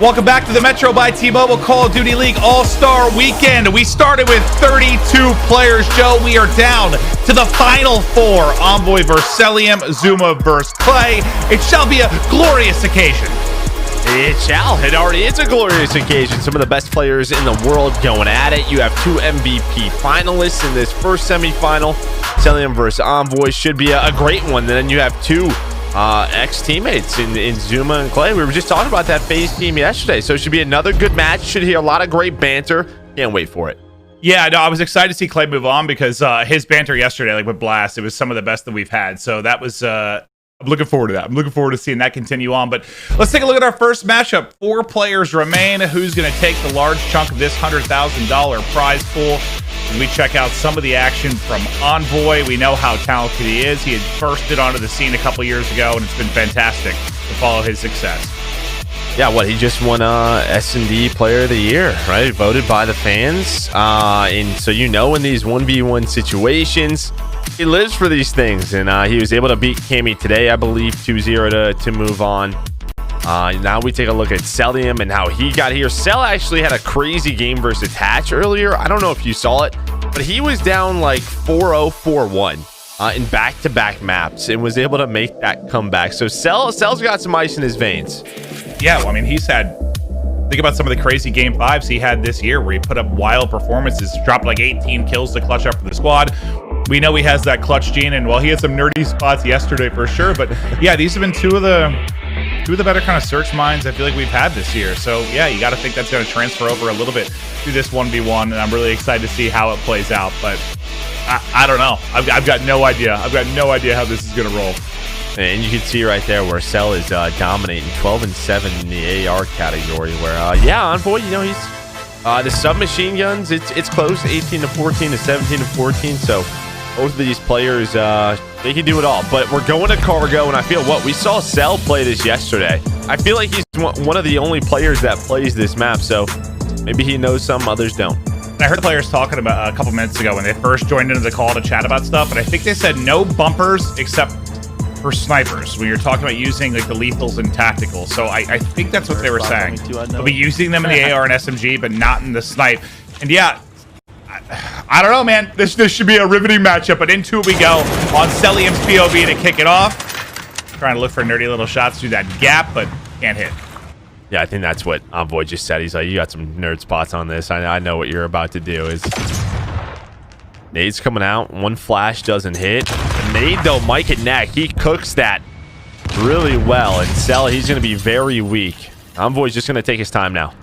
Welcome back to the Metro by T-Mobile Call of Duty League All-Star Weekend. We started with 32 players, Joe. We are down to the final four. Envoy versus Cellium, ZooMaa versus Clay. It shall be a glorious occasion. It shall. It already is a glorious occasion. Some of the best players in the world going at it. You have two MVP finalists in this first semifinal. Cellium versus Envoy should be a great one. Then you have two ex-teammates in ZooMaa and Clay. We were just talking about that FaZe team yesterday, so it should be another good match. Should hear a lot of great banter. Can't wait for it. Yeah, no, I was excited to see Clay move on because his banter yesterday, like with Blazt, it was some of the best that we've had. So that was I'm looking forward to that. I'm looking forward to seeing that continue on. But let's take a look at our first matchup. 4 players remain. Who's going to take the large chunk of this $100,000 prize pool? As we check out some of the action from Envoy, we know how talented he is. He had bursted onto the scene a couple years ago, and it's been fantastic to follow his success. Yeah, what, he just won S&D Player of the Year, right? Voted by the fans. And so in these 1v1 situations, he lives for these things. And he was able to beat Cammy today, I believe, 2-0 to move on. Now we take a look at Cellium and how he got here. Cell actually had a crazy game versus Attach earlier. I don't know if you saw it, but he was down like 4-0, 4-1 in back-to-back maps and was able to make that comeback. So Cell's got some ice in his veins. Yeah, well, I mean, he's had... Think about some of the crazy game 5s he had this year where he put up wild performances, dropped like 18 kills to clutch up for the squad. We know he has that clutch gene, and well, he had some nerdy spots yesterday for sure. But yeah, these have been two of the better kind of search minds I feel like we've had this year. So yeah, you got to think that's going to transfer over a little bit to this 1v1, and I'm really excited to see how it plays out. But I don't know. I've got no idea. I've got no idea how this is going to roll. And you can see right there where Cell is dominating 12-7 in the AR category. Where yeah, Envoy, he's the submachine guns. It's close, 18-14 to 17-14. So both of these players, they can do it all. But we're going to cargo, and I feel we saw Cell play this yesterday. I feel like he's one of the only players that plays this map. So maybe he knows some, others don't. I heard the players talking about a couple minutes ago when they first joined into the call to chat about stuff, and I think they said no bumpers except for snipers when you're talking about using like the lethals and tacticals. So I think that's what they were saying. They'll be using them in the AR and SMG, but not in the snipe. And yeah, I don't know, man. This should be a riveting matchup, but into it we go on Cellium's POV to kick it off. Trying to look for nerdy little shots through that gap, but can't hit. Yeah, I think that's what Envoy just said. He's like, you got some nerd spots on this. I know what you're about to do. Nade's coming out. One flash doesn't hit. The nade, though, Mike and Neck, he cooks that really well. And Cell, he's going to be very weak. Envoy's just going to take his time now.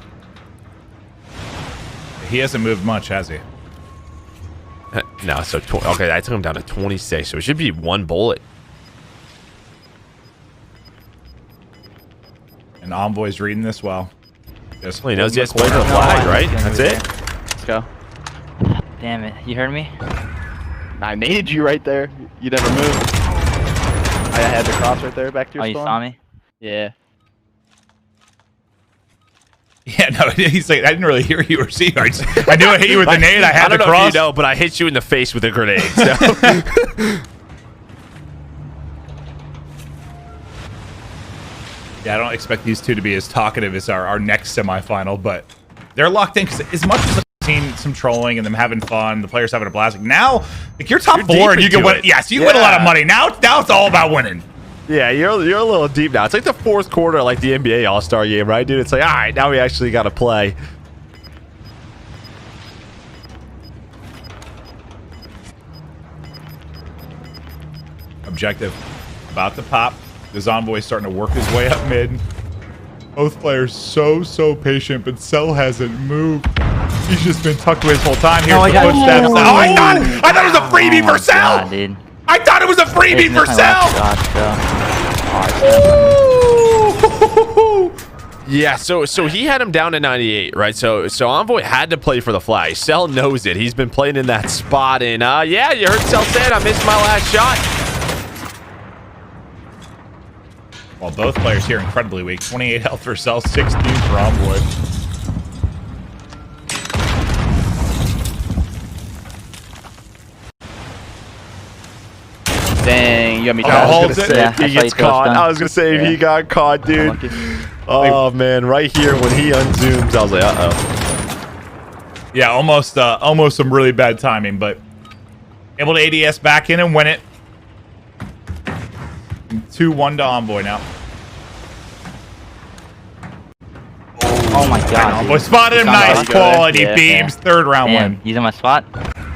He hasn't moved much, has he? No, so... Okay, I took him down to 26, so it should be one bullet. And Envoy's reading this well. Well, he knows he has to wait for the flag, right? That's it. Let's go. Damn it, you heard me? I naded you right there. You never moved. I had the cross right there back to your spawn. You saw me? Yeah. Yeah, no, he's like, I didn't really hear you or see you. I knew I hit you with the nade. I had the cross. I don't know if you know, but I hit you in the face with a grenade. So. Yeah, I don't expect these two to be as talkative as our next semifinal, but they're locked in because as much as I've seen some trolling and them having fun, the players having a blast, like now, like you're top 4 and you can win. Yeah, so you win a lot of money. Now it's all about winning. Yeah, you're a little deep now. It's like the 4th quarter, like the NBA All-Star game, right, dude? It's like, all right, now we actually got to play. Objective about to pop. This Envoy starting to work his way up mid. Both players so patient, but Cell hasn't moved. He's just been tucked away his whole time. Here's the footsteps. Oh, I thought it was a freebie for Cell. God, dude. I thought it was a freebie for Cell. Yeah, so he had him down to 98, right? So Envoy had to play for the flag. Cell knows it. He's been playing in that spot, and yeah, you heard Cell say it. I missed my last shot. Well, both players here incredibly weak. 28 health for Cell, 16 for Envoy. Dang, you got me. He gets caught. I was gonna say if he got caught, dude. Oh man, right here when he unzooms, I was like, uh-oh. Yeah, almost some really bad timing, but able to ADS back in and win it. 2-1 to Envoy now. Oh my god. Envoy spotted him. Nice quality beams. Third round win. He's in my spot.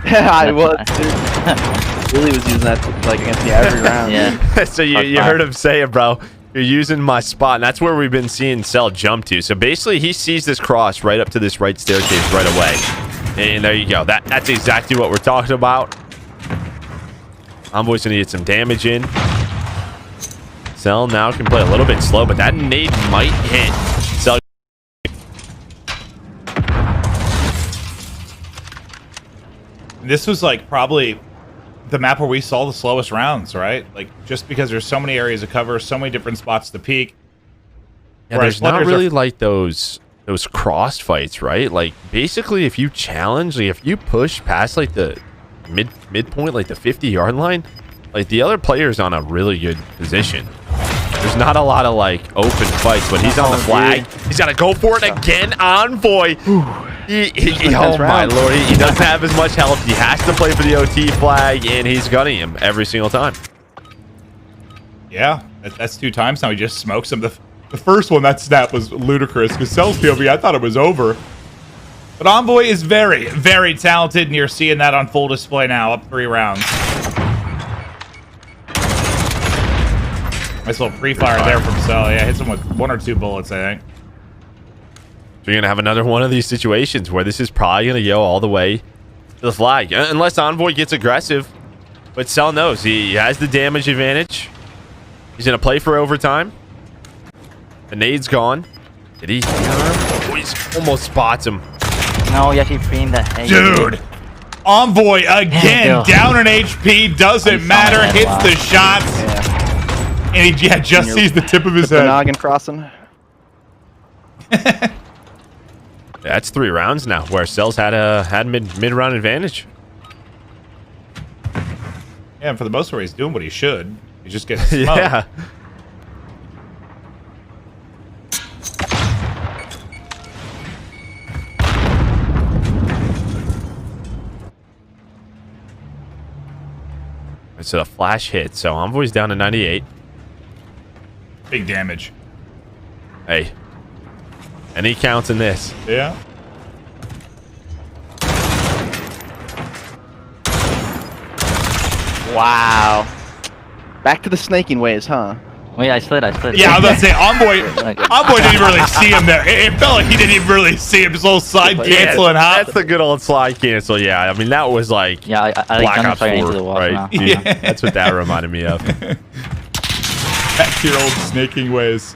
I was, dude. Willie was using that like against me every round. Yeah. So you heard him say it, bro. You're using my spot, and that's where we've been seeing Cell jump to. So basically, he sees this cross right up to this right staircase right away. And there you go. That's exactly what we're talking about. Envoy's going to get some damage in. Cell now can play a little bit slow, but that nade might hit. Cell. This was like probably the map where we saw the slowest rounds, right? Like just because there's so many areas to cover, so many different spots to peek. Yeah, there's not really like those cross fights, right? Like basically, if you challenge, like if you push past like the midpoint, like the 50-yard line, like the other player's on a really good position. There's not a lot of like open fights, but he's on the flag. He's got to go for it again. Envoy. Oh my lord, he doesn't have as much health. He has to play for the OT flag, and he's gunning him every single time. Yeah, that's 2 times now. He just smokes him. The first one, that snap was ludicrous because Cell's POV, I thought it was over. But Envoy is very, very talented, and you're seeing that on full display now, up 3 rounds. Nice little pre-fire there from Cell. Yeah, hits him with 1 or 2 bullets, I think. So you're going to have another one of these situations where this is probably going to go all the way to the flag. Unless Envoy gets aggressive. But Cell knows he has the damage advantage. He's going to play for overtime. The nade's gone. Did he? Oh, he almost spots him. No, he actually framed that. Hey, dude! Envoy again, down in HP, doesn't matter, hits the shots. Yeah. And he just sees the tip of his head. Noggin crossing. That's 3 rounds now where Cell's had mid-round advantage. Yeah, and for the most part, he's doing what he should. He's just getting smoked. Yeah. So the flash hit. So Envoy's down to 98. Big damage. Hey. Any counts in this. Yeah. Wow. Back to the snaking ways, huh? Wait, I slid. Yeah, I was about to say, Envoy didn't even really see him there. It felt like he didn't even really see him. His little side cancel and hop. That's the good old slide cancel, yeah. I mean, that was like I Black like Ops 4, into the wall right? now. Yeah. That's what that reminded me of. Back to your old snaking ways.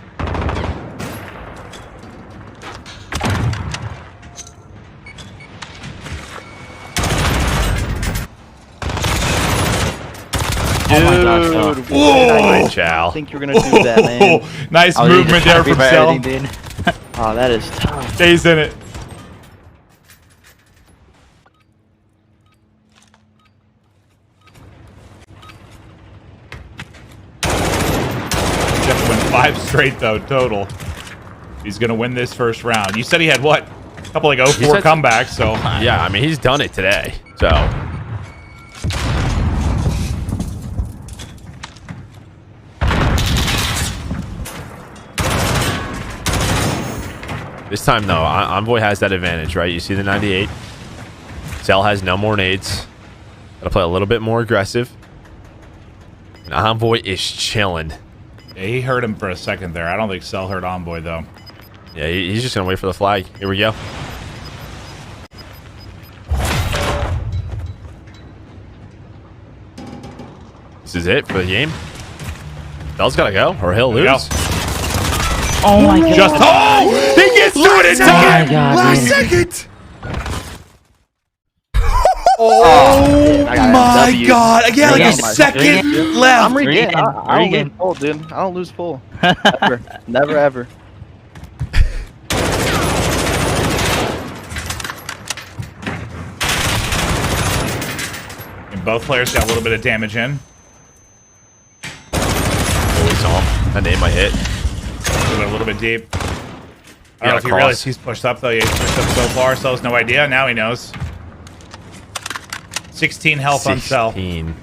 Oh my gosh, Dude, Whoa! Chow. I think you're gonna do that, man. Nice movement there from Cell. Oh, that is tough. Stays in it. Jeff went 5 straight though total. He's gonna win this first round. You said he had what? A couple like 0-4 comebacks. So yeah, I mean he's done it today. So. This time, though, Envoy has that advantage, right? You see the 98. Cell has no more nades. Gotta play a little bit more aggressive. And Envoy is chilling. yeah, he heard him for a second there. I don't think Cell heard Envoy though. Yeah, he's just gonna wait for the flag. Here we go. This is it for the game. Cell's gotta go, or he'll lose. Oh my god. Just he gets through it in time. Last second. Oh my god! Yeah, like a second left. I'm regained. I don't Regain. lose full, dude. I don't lose full. Ever. Never ever. And both players got a little bit of damage in. Oh, he's off. That nade might hit. A little bit deep. I don't know if he realized he's pushed up though. Yeah, he's pushed up so far. Cell's no idea. Now he knows. 16 health on Cell. 16.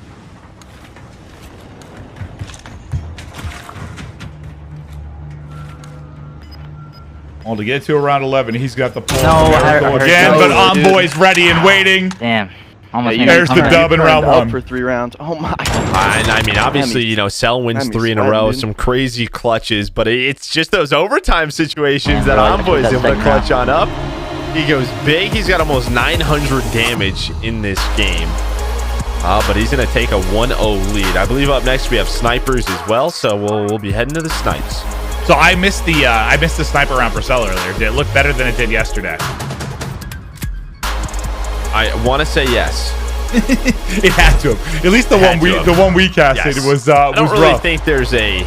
Well, to get to around 11, he's got the pull. No, I heard again, no, but Envoy's ready and waiting. Damn. Almost Yeah, There's the dub in round up 1. for 3 rounds. Oh my. I mean, obviously, you know, Cell wins Cammy's 3 in a sweating, row, dude. some crazy clutches, but it's just those overtime situations Yeah, that bro, Envoy is that's able to second clutch on up. He goes big. He's got almost 900 damage in this game. But he's going to take a 1-0 lead. I believe up next we have snipers as well, so we'll be heading to the snipes. So I missed the sniper round for Cell earlier. Did it look better than it did yesterday? I want to say yes. It had to have. At least the one we casted was I don't really rough. think there's a.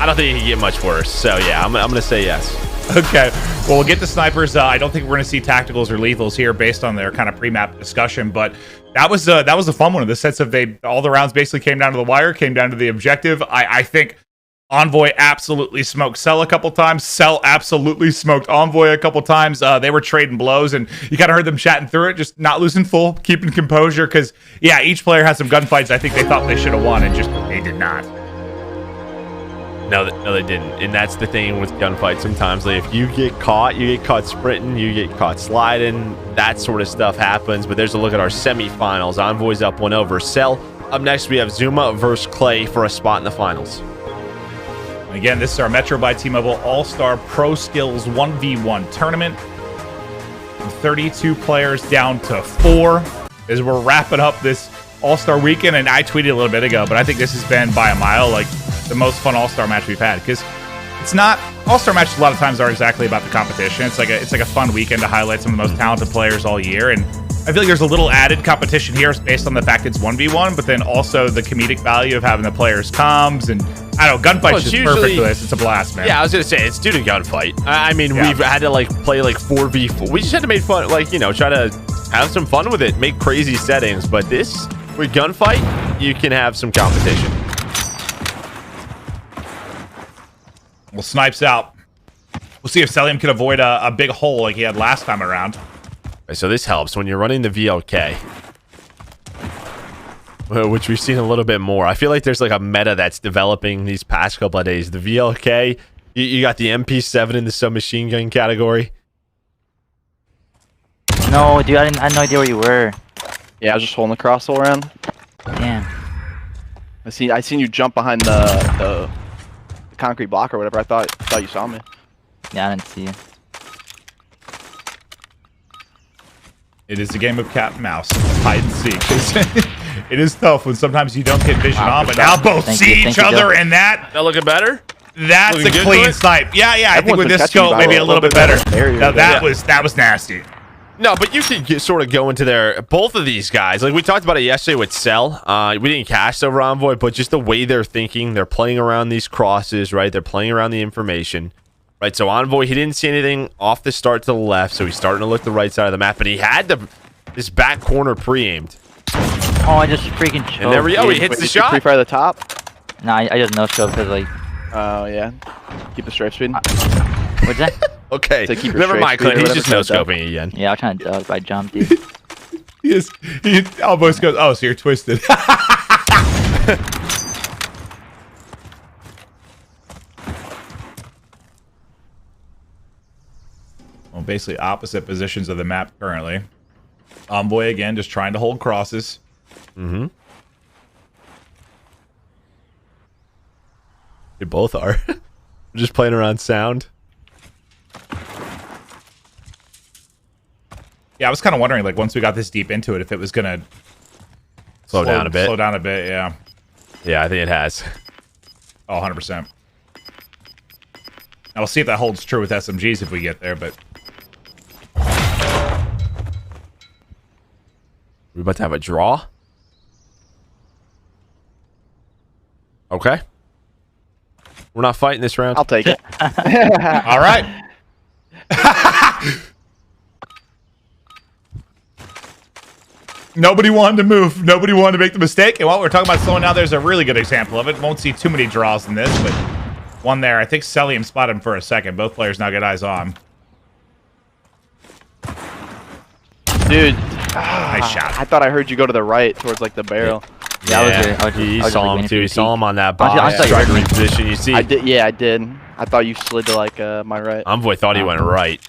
I don't think it can get much worse. So yeah, I'm gonna say yes. Okay. Well, we'll get to snipers. I don't think we're going to see tacticals or lethals here based on their kind of pre-map discussion, but that was a fun one in the sense of all the rounds basically came down to the wire, came down to the objective. I think Envoy absolutely smoked Cell a couple times. Cell absolutely smoked Envoy a couple times. They were trading blows, and you kind of heard them chatting through it, just not losing full, keeping composure, because, yeah, each player has some gunfights I think they thought they should have won, and just they did not. No, they didn't. And that's the thing with gunfights sometimes. Like, if you get caught sprinting, you get caught sliding, that sort of stuff happens. But there's a look at our semifinals. Envoy's up 1 over Cell. Up next, we have ZooMaa versus Clay for a spot in the finals. Again, this is our Metro by T-Mobile All-Star Pro Skills 1v1 tournament. 32 players down to 4 as we're wrapping up this All-Star weekend. And I tweeted a little bit ago, but I think this has been by a mile like the most fun All-Star match we've had, because it's not All-Star matches a lot of times aren't exactly about the competition. It's like a fun weekend to highlight some of the most talented players all year, and I feel like there's a little added competition here based on the fact it's 1v1, but then also the comedic value of having the players comms, and I don't know, Gunfight's just perfect for this. It's a blast, man. Yeah, I was gonna say it's student gunfight. I mean, we've had to like play like 4v4. We just had to make fun, like, you know, try to have some fun with it, make crazy settings. But this with gunfight, you can have some competition. Well, Snipes out. We'll see if Cellium can avoid a big hole like he had last time around. So this helps when you're running the VLK, which we've seen a little bit more. I feel like there's like a meta that's developing these past couple of days. The VLK, you got the MP7 in the submachine gun category. No, dude, I had no idea where you were. Yeah, I was just holding the cross all around. Damn. I seen you jump behind the concrete block or whatever. I thought you saw me. Yeah, I didn't see you. It is a game of cat and mouse, hide and seek. It is tough when sometimes you don't get vision on, but now both see each other, and that looking better. That's Looking a good, clean Clint? snipe. Yeah, I think Everyone's with been this catching me scope, by maybe a little bit better. Now that was nasty. No, but you could sort of go into their both of these guys. Like we talked about it yesterday with Cell. We didn't cast over Envoy, but just the way they're thinking, they're playing around these crosses, right? They're playing around the information, right? So Envoy, he didn't see anything off the start to the left, so he's starting to look the right side of the map, but he had this back corner pre-aimed. Oh, I just freaking choked. And there we go. He hits the shot. Pre-fire the top. Nah, I just no scope because like. Oh yeah. Keep the strafe speed. What's that? Okay. So keep your Never straight mind, speed Clint. or He's just whatever, no scoping again. Yeah, I was trying to duck, but I jumped, dude. He almost goes, oh, so you're twisted. Well, basically opposite positions of the map currently. Envoy again, just trying to hold crosses. Mm-hmm. They both are. We're just playing around sound. Yeah, I was kind of wondering, like, once we got this deep into it, if it was gonna Slow down a bit. Slow down a bit, yeah. Yeah, I think it has. Oh, 100%. Now we'll see if that holds true with SMGs if we get there, but We're about to have a draw. Okay. We're not fighting this round. I'll take it. all right. Nobody wanted to move. Nobody wanted to make the mistake. And while we're talking about slowing down, there's a really good example of it. Won't see too many draws in this, but One there. I think Cellium spotted him for a second. Both players now get eyes on. Dude. Nice shot. I thought I heard you go to the right towards like the barrel. Yeah, he saw him too. He saw him on that I box. thought you heard me. Position. You see? I did. Yeah, I did. I thought you slid to like my right. Envoy thought he went right.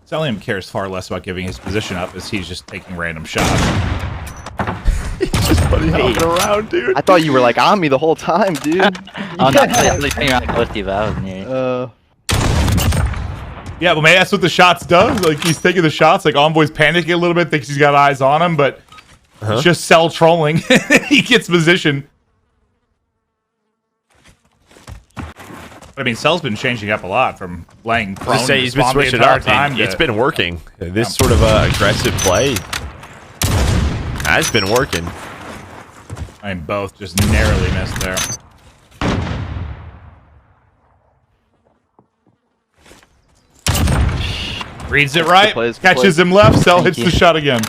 Cellium cares far less about giving his position up as he's just taking random shots. He's just buddy hopping around, dude. I thought you were like on me the whole time, dude. Oh, no, I was playing around close to you, but I wasn't near you. Yeah, but maybe that's what the shots does. Like, he's taking the shots. Like, Envoy's panicking a little bit, thinks he's got eyes on him, but it's just Cell trolling. He gets position. But, I mean, Cell's been changing up a lot from laying prone. Just say he's been switching up. It's been working. This sort of aggressive play has been working. I mean, both just narrowly missed there. Reads it right, catches him left, Cell hits the shot again.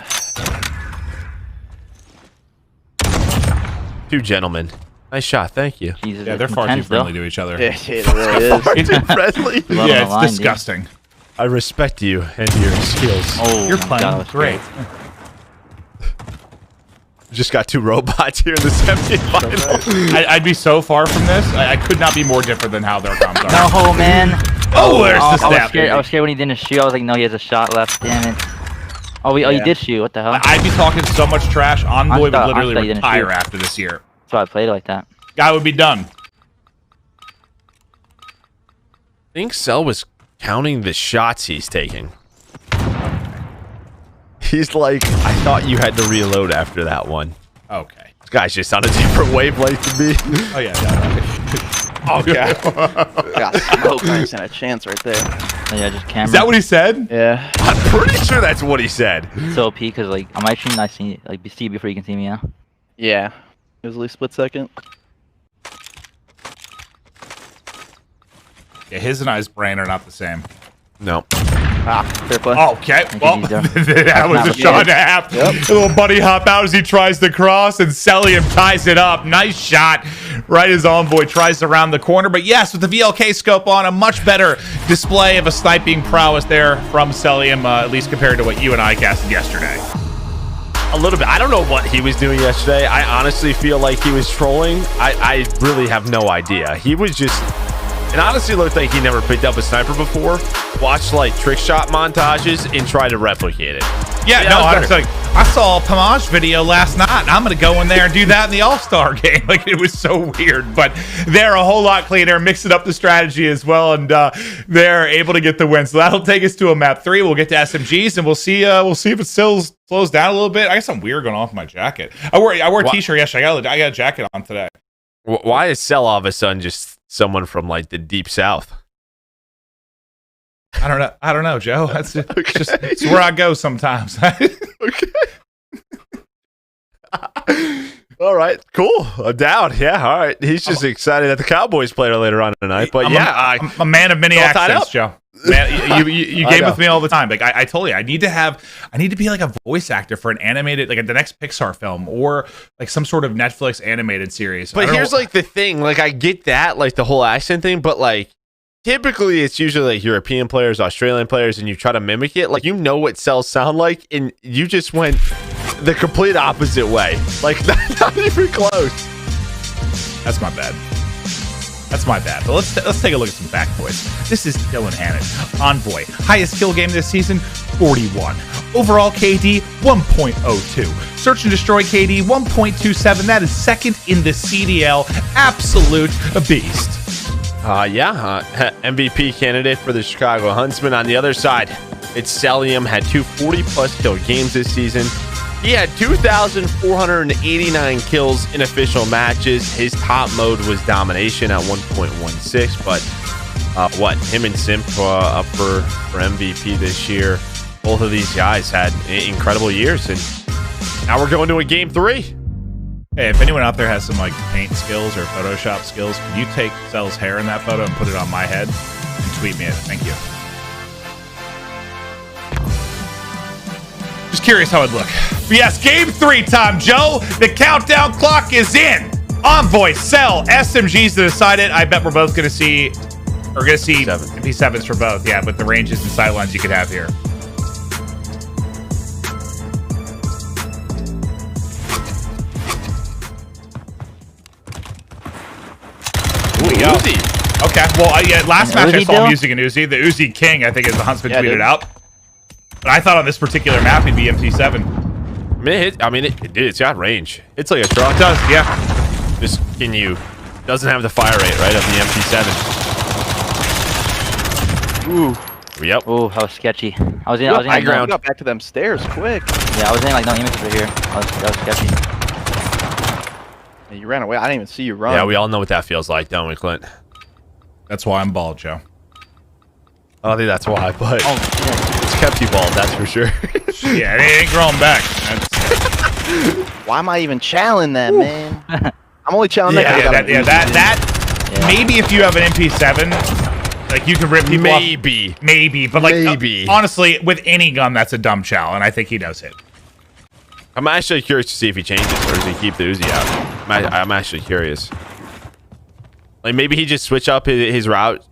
Two gentlemen. Nice shot, thank you. Jesus, Yeah, they're far too friendly to each other. Yeah, it really is. Far too friendly. Yeah, it's line, disgusting. I respect you and your skills. Oh, You're my playing God, that was great. Just got two robots here in the semifinal. I'd be so far from this. I could not be more different than how their comms are. No, man. Oh, there's the I was snap. scared. I was scared when he didn't shoot. I was like, no, he has a shot left. Damn it. Oh, he did shoot. What the hell? I'd be talking so much trash. Envoy would literally thought you didn't retire shoot. after this year. That's why I played it like that. Guy would be done. I think Cell was counting the shots he's taking. He's like, I thought you had to reload after that one. Okay. This guy's just on a different wavelength to me. Oh, yeah. Okay. Got smoke. I ain't stand a chance right there. So, yeah, just camera. Is that what he said? Yeah. I'm pretty sure that's what he said. So OP because like on my stream I see like see you before you can see me now. Yeah. It was at least split second. Yeah, his and I's brain are not the same. No. Ah, fair play. Okay, well, that was a shot and a half. Yep. A little buddy hop out as he tries to cross, and Cellium ties it up. Nice shot, right as Envoy tries to round the corner. But yes, with the VLK scope on, a much better display of a sniping prowess there from Cellium, at least compared to what you and I casted yesterday. A little bit. I don't know what he was doing yesterday. I honestly feel like he was trolling. I really have no idea. He was just... It honestly looked like he never picked up a sniper before. Watched like trick shot montages and tried to replicate it. Yeah, no, I saw a Pomage video last night, and I'm going to go in there and do that in the All-Star game. Like, it was so weird, but they're a whole lot cleaner, mixing up the strategy as well, and they're able to get the win. So that'll take us to a map 3. We'll get to SMGs, and we'll see if it still slows down a little bit. I got something weird going on with my jacket. I wore a t-shirt yesterday. I got a jacket on today. Why is Cell all of a sudden just someone from like the deep south? I don't know, Joe. That's just it's where I go sometimes. Okay. All right, cool. I'm down. Yeah, all right. He's just excited that the Cowboys play later on tonight. But I'm a man of many accents, Joe. Man, you game with me all the time. Like I told you, I need to be like a voice actor for an animated, like the next Pixar film or like some sort of Netflix animated series. But here's like the thing, like I get that, like the whole accent thing, but like typically it's usually like European players, Australian players, and you try to mimic it. Like you know what cells sound like, and you just went the complete opposite way. Like not even close. That's my bad. But let's take a look at some back boys. This is Dylan Hannett. Envoy, highest kill game this season, 41. Overall KD, 1.02. Search and destroy KD, 1.27. That is second in the CDL. Absolute beast. MVP candidate for the Chicago Huntsmen. On the other side, it's Cellium, had 2 40-plus kill games this season. He had 2,489 kills in official matches. His top mode was domination at 1.16. But him and Simp up for MVP this year. Both of these guys had incredible years, and now we're going to a game 3. Hey, if anyone out there has some like paint skills or Photoshop skills, can you take Cell's hair in that photo and put it on my head and tweet me it? Thank you. Just curious how it'd look. But yes, game 3 time, Joe. The countdown clock is in. Envoy, Cell, SMGs to decide it. I bet we're both gonna see, or gonna see MP7s for both. Yeah, but the ranges and sightlines you could have here. Uzi. Okay, well, yeah, last match I saw him deal? using an Uzi. The Uzi King, I think, is the Huntsman Yeah, tweeted dude. out. But I thought on this particular map he'd be MP7. I mean, it's got range. It's like a truck. It does, yeah. Just doesn't have the fire rate, right, of the MP7. Ooh. Yep. Oh, that was sketchy. I was in High like, ground. Got back to them stairs quick. yeah, I was in like no images right here. That was sketchy. Yeah, you ran away. I didn't even see you run. Yeah, we all know what that feels like, don't we, Clint? That's why I'm bald, Joe. I don't think that's why, but Oh shit. it's kept you bald, that's for sure. Yeah, it ain't growing back. Why am I even challenging that, man? I'm only challenging that. That maybe if you have an MP7, like you can rip people off. Maybe, but like honestly, with any gun, that's a dumb chow, and I think he does it. I'm actually curious to see if he changes or does he keep the Uzi out. I'm actually curious. Like maybe he just switch up his routes.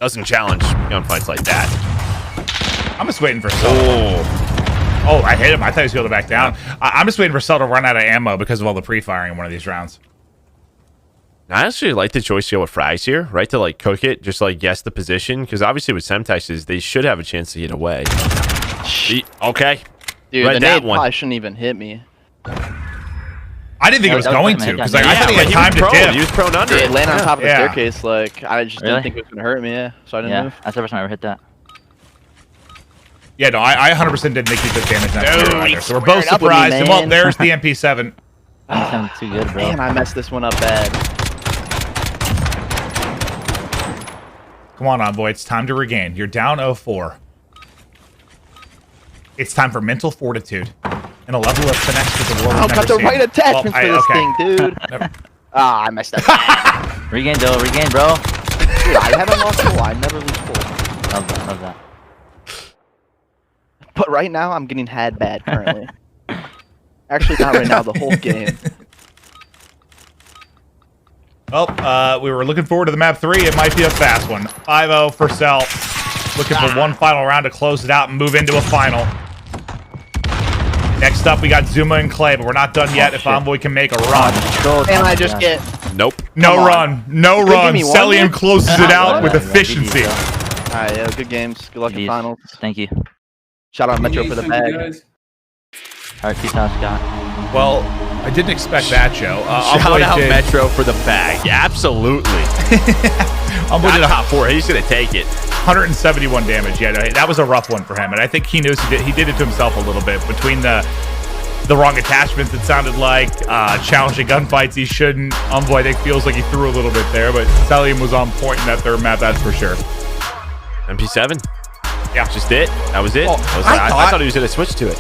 Doesn't challenge gunfights like that. I'm just waiting for Cell. Oh, I hit him. I thought he was going to back down. I'm just waiting for Cell to run out of ammo because of all the pre-firing in one of these rounds. I actually like the choice to go with frags here, right? To like cook it, just like guess the position, because obviously with Semtexes, they should have a chance to get away. Okay. Dude, Read the that nade one. probably shouldn't even hit me. I didn't think it was going to because like, I thought he had he time was to prone. dip. He was prone under It it. landed on top of the Yeah. staircase. Like I just Really? didn't think it was gonna hurt me. Yeah, so I didn't Yeah, move. that's the first time I ever hit that. Yeah, no, I 100% didn't think he took damage in that Dude, turret either. So we're squared both up with me, surprised. And well, man. there's the MP7. That sounds too good, bro. Man, I messed this one up bad. Come on, Envoy. It's time to regain. You're down 0-4. It's time for mental fortitude and a level of finesse that the world has I've got never the seen. right attachments Well, for this okay. thing, dude. Never- Ah, I messed up. Dude, Regain, Joe. Regain, bro. I haven't lost full. I never lose full. Love that. Love that. But right now, I'm getting had bad currently. Actually, not right now. The whole game. Well, we were looking forward to the map 3. It might be a fast one. 5-0 for Cell. Looking for one final round to close it out and move into a final. Next up, we got ZooMaa and Clay, but we're not done yet. If shit. Envoy can make a run. And I just get. Nope. No Come on. run. No Good, run. give me one, Cellium dude. closes it out with Yeah, efficiency. GG, Alright, yeah, good games. Good luck in GG. finals. Thank you. Shout out Metro for the bag. Alright, peace out, Scott. Well, I didn't expect that, Joe. Shout Envoy out did- Metro for the bag. Yeah, absolutely. Envoy did Not top 4. He's going to take it. 171 damage. Yeah, no, that was a rough one for him, and I think he knows he did it to himself a little bit between the wrong attachments. It sounded like challenging gunfights he shouldn't. Envoy, I think, feels like he threw a little bit there, but Cellium was on point in that third map, that's for sure. MP7. Yeah. Just it. That was it. Well, I thought he was going to switch to it.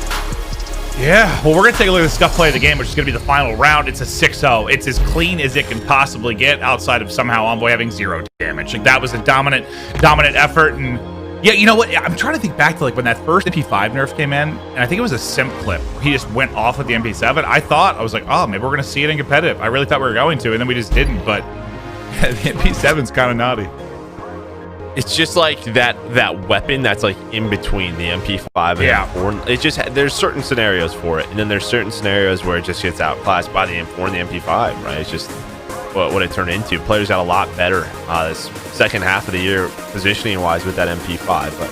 Yeah, well, we're going to take a look at the scuff play of the game, which is going to be the final round. It's a 6-0. It's as clean as it can possibly get outside of somehow Envoy having 0 damage. Like, that was a dominant effort, and yeah, you know what? I'm trying to think back to like when that first MP5 nerf came in, and I think it was a simp clip. He just went off with the MP7. I was like, oh, maybe we're going to see it in competitive. I really thought we were going to, and then we just didn't, but the MP7's kind of naughty. It's just like that weapon that's like in between the MP5 and Yeah. M4. It just there's certain scenarios for it, and then there's certain scenarios where it just gets outclassed by the M4 and the MP5. Right? It's just what it turned into. Players got a lot better this second half of the year positioning wise with that MP5, but